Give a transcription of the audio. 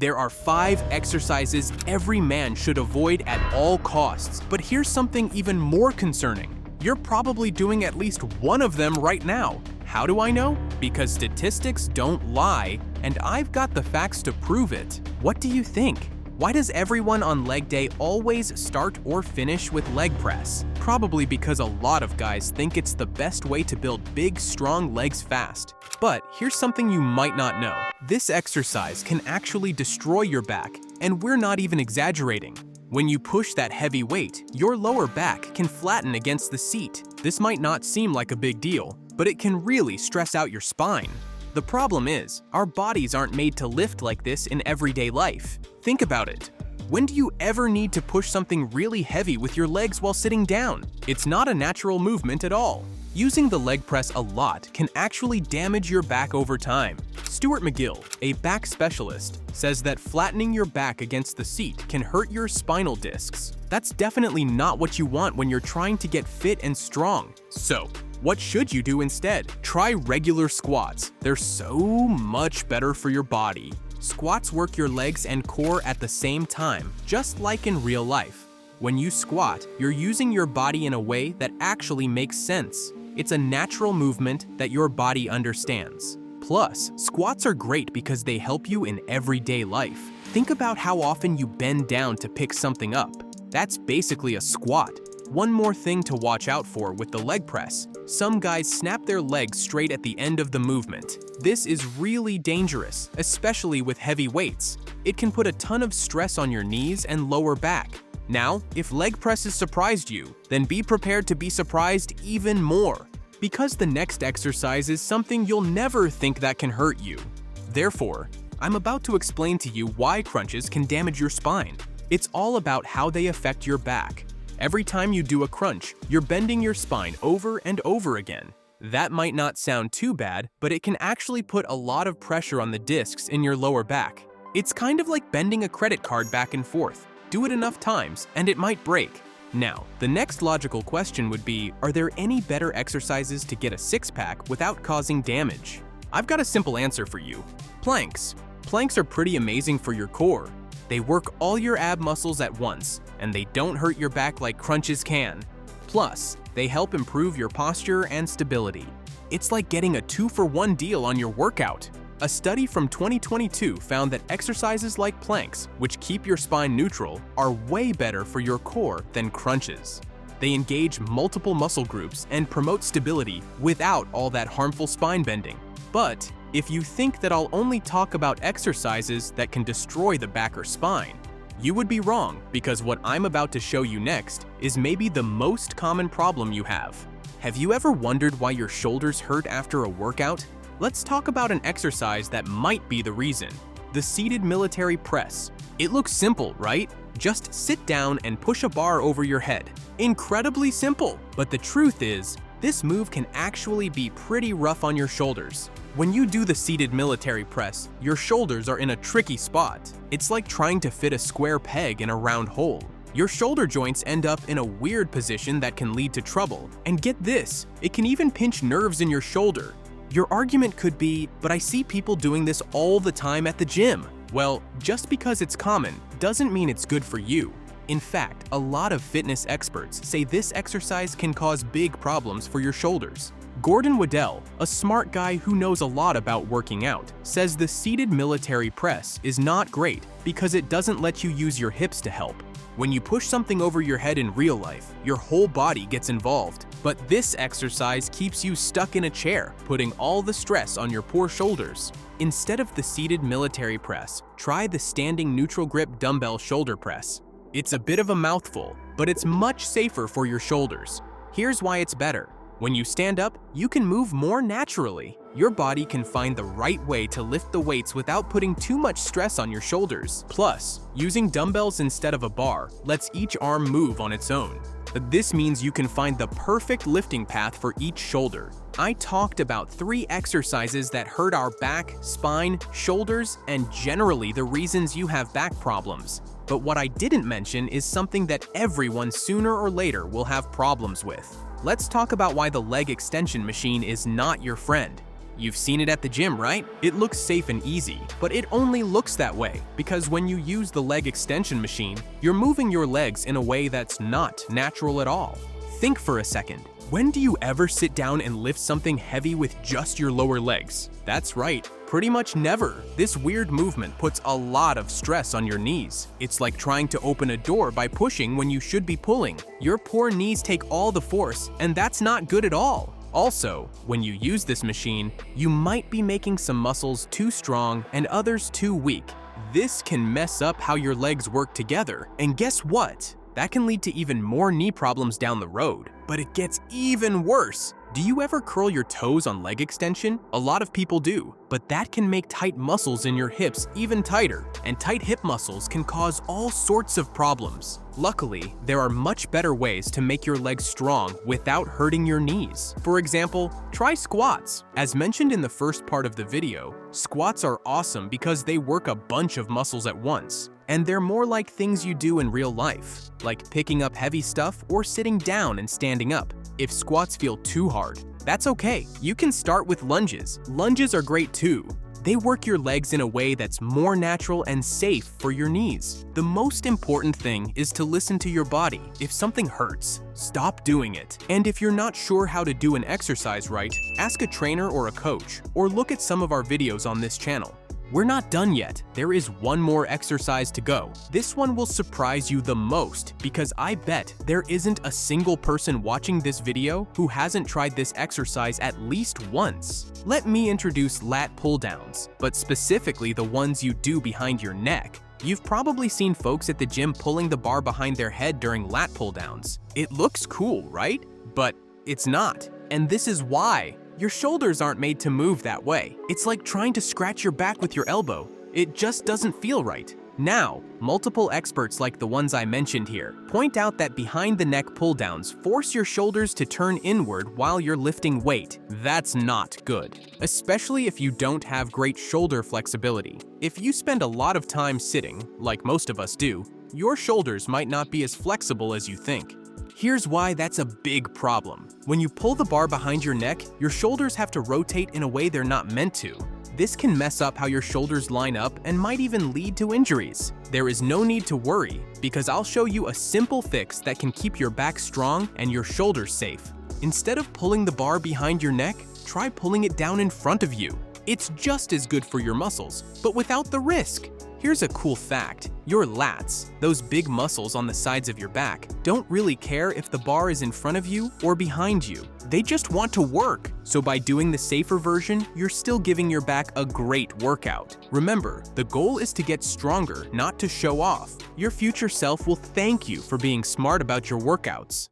There are 5 exercises every man should avoid at all costs. But here's something even more concerning. You're probably doing at least one of them right now. How do I know? Because statistics don't lie, and I've got the facts to prove it. What do you think? Why does everyone on leg day always start or finish with leg press? Probably because a lot of guys think it's the best way to build big, strong legs fast. But here's something you might not know. This exercise can actually destroy your back, and we're not even exaggerating. When you push that heavy weight, your lower back can flatten against the seat. This might not seem like a big deal, but it can really stress out your spine. The problem is, our bodies aren't made to lift like this in everyday life. Think about it. When do you ever need to push something really heavy with your legs while sitting down? It's not a natural movement at all. Using the leg press a lot can actually damage your back over time. Stuart McGill, a back specialist, says that flattening your back against the seat can hurt your spinal discs. That's definitely not what you want when you're trying to get fit and strong. So, what should you do instead? Try regular squats. They're so much better for your body. Squats work your legs and core at the same time, just like in real life. When you squat, you're using your body in a way that actually makes sense. It's a natural movement that your body understands. Plus, squats are great because they help you in everyday life. Think about how often you bend down to pick something up. That's basically a squat. One more thing to watch out for with the leg press. Some guys snap their legs straight at the end of the movement. This is really dangerous, especially with heavy weights. It can put a ton of stress on your knees and lower back. Now, if leg presses surprised you, then be prepared to be surprised even more. Because the next exercise is something you'll never think that can hurt you. Therefore, I'm about to explain to you why crunches can damage your spine. It's all about how they affect your back. Every time you do a crunch, you're bending your spine over and over again. That might not sound too bad, but it can actually put a lot of pressure on the discs in your lower back. It's kind of like bending a credit card back and forth. Do it enough times, and it might break. Now, the next logical question would be, are there any better exercises to get a six-pack without causing damage? I've got a simple answer for you. Planks. Planks are pretty amazing for your core. They work all your ab muscles at once, and they don't hurt your back like crunches can. Plus, they help improve your posture and stability. It's like getting a 2-for-1 deal on your workout. A study from 2022 found that exercises like planks, which keep your spine neutral, are way better for your core than crunches. They engage multiple muscle groups and promote stability without all that harmful spine bending. But if you think that I'll only talk about exercises that can destroy the back or spine, you would be wrong, because what I'm about to show you next is maybe the most common problem you have. Have you ever wondered why your shoulders hurt after a workout? Let's talk about an exercise that might be the reason. The seated military press. It looks simple, right? Just sit down and push a bar over your head. Incredibly simple, but the truth is, this move can actually be pretty rough on your shoulders. When you do the seated military press, your shoulders are in a tricky spot. It's like trying to fit a square peg in a round hole. Your shoulder joints end up in a weird position that can lead to trouble. And get this, it can even pinch nerves in your shoulder. Your argument could be, but I see people doing this all the time at the gym. Well, just because it's common doesn't mean it's good for you. In fact, a lot of fitness experts say this exercise can cause big problems for your shoulders. Gordon Waddell, a smart guy who knows a lot about working out, says the seated military press is not great because it doesn't let you use your hips to help. When you push something over your head in real life, your whole body gets involved. But this exercise keeps you stuck in a chair, putting all the stress on your poor shoulders. Instead of the seated military press, try the standing neutral grip dumbbell shoulder press. It's a bit of a mouthful, but it's much safer for your shoulders. Here's why it's better. When you stand up, you can move more naturally. Your body can find the right way to lift the weights without putting too much stress on your shoulders. Plus, using dumbbells instead of a bar lets each arm move on its own. This means you can find the perfect lifting path for each shoulder. I talked about 3 exercises that hurt our back, spine, shoulders, and generally the reasons you have back problems. But what I didn't mention is something that everyone sooner or later will have problems with. Let's talk about why the leg extension machine is not your friend. You've seen it at the gym, right? It looks safe and easy, but it only looks that way because when you use the leg extension machine, you're moving your legs in a way that's not natural at all. Think for a second. When do you ever sit down and lift something heavy with just your lower legs? That's right, pretty much never. This weird movement puts a lot of stress on your knees. It's like trying to open a door by pushing when you should be pulling. Your poor knees take all the force, and that's not good at all. Also, when you use this machine, you might be making some muscles too strong and others too weak. This can mess up how your legs work together, and guess what? That can lead to even more knee problems down the road. But it gets even worse. Do you ever curl your toes on leg extension? A lot of people do, but that can make tight muscles in your hips even tighter, and tight hip muscles can cause all sorts of problems. Luckily, there are much better ways to make your legs strong without hurting your knees. For example, try squats. As mentioned in the first part of the video, squats are awesome because they work a bunch of muscles at once. And they're more like things you do in real life, like picking up heavy stuff or sitting down and standing up. If squats feel too hard, that's okay. You can start with lunges. Lunges are great too. They work your legs in a way that's more natural and safe for your knees. The most important thing is to listen to your body. If something hurts, stop doing it. And if you're not sure how to do an exercise right, ask a trainer or a coach, or look at some of our videos on this channel. We're not done yet. There is one more exercise to go. This one will surprise you the most because I bet there isn't a single person watching this video who hasn't tried this exercise at least once. Let me introduce lat pull-downs, but specifically the ones you do behind your neck. You've probably seen folks at the gym pulling the bar behind their head during lat pull-downs. It looks cool, right? But it's not. And this is why. Your shoulders aren't made to move that way. It's like trying to scratch your back with your elbow. It just doesn't feel right. Now, multiple experts like the ones I mentioned here point out that behind the neck pull-downs force your shoulders to turn inward while you're lifting weight. That's not good, especially if you don't have great shoulder flexibility. If you spend a lot of time sitting, like most of us do, your shoulders might not be as flexible as you think. Here's why that's a big problem. When you pull the bar behind your neck, your shoulders have to rotate in a way they're not meant to. This can mess up how your shoulders line up and might even lead to injuries. There is no need to worry because I'll show you a simple fix that can keep your back strong and your shoulders safe. Instead of pulling the bar behind your neck, try pulling it down in front of you. It's just as good for your muscles, but without the risk. Here's a cool fact. Your lats, those big muscles on the sides of your back, don't really care if the bar is in front of you or behind you. They just want to work. So by doing the safer version, you're still giving your back a great workout. Remember, the goal is to get stronger, not to show off. Your future self will thank you for being smart about your workouts.